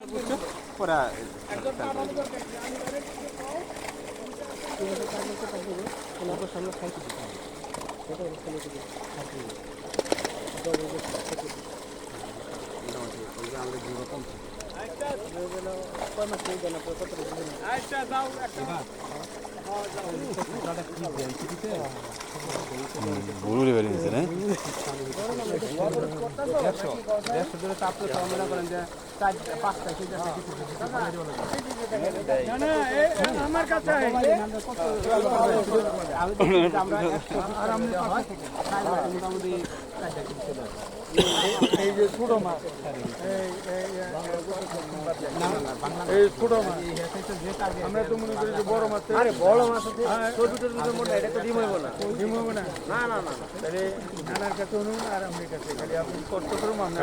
Ora, বুড়ি বেরিয়ে নিছে না আমার কাছে এই যে ছোট মাছ এই ছোট মাছ আমরা তো মনে করি যে বড় মাছ আরে বড় মাছ আছে ছোট মনে এটা তো ডিম হইব না ডিম হবে না না না না তাহলে নানার কাছে অনুন আর আমার কাছে খালি আপনি কষ্ট করুন আপনার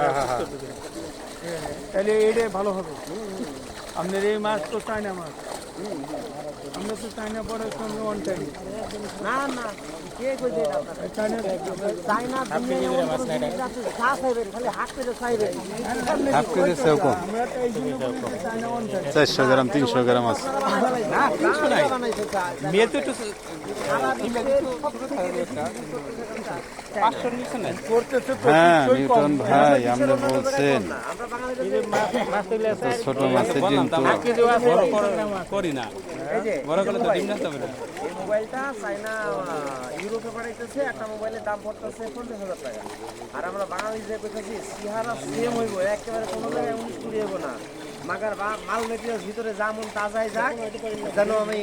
তাহলে এইটাই ভালো হবে আপনার এই মাছ তো চায়না মাছ আমরা তো চায়না পড়ার সঙ্গে অন টাইম না না কে কইছে এটা আপনার চায়না চাইনা দুনিয়া এমন কোনো জিনিস আছে যা চাইবেন খালি হাত পেতে চাইবেন হাফ কেজি সেও কম আমরা তো এই জন্য বলি যে চায়না অন টাইম 400 গ্রাম 300 গ্রাম আছে না 300 নাই মেয়ে তো একটু সারা বিশ্বের পাঁচশোর নিচে নাই করতেছে হ্যাঁ নিউটন ভাই আপনি বলছেন আমরা বাঙালিদের তো ছোট মাছের ডিম তো করি না এই যে বড় করলে তো ডিম নাচতে হবে না এই মোবাইলটা চাইনা ইউরোপে পাঠাইতেছে একটা মোবাইলের দাম পড়তেছে 50,000 টাকা আর আমরা বাঙালি যে কইতেছি সিহারা সেম হইব একেবারে কোনো জায়গায় 19 হইব না মাগার মাল মেটেরিয়াল ভিতরে যেমন তাজাই যাক যেন আমি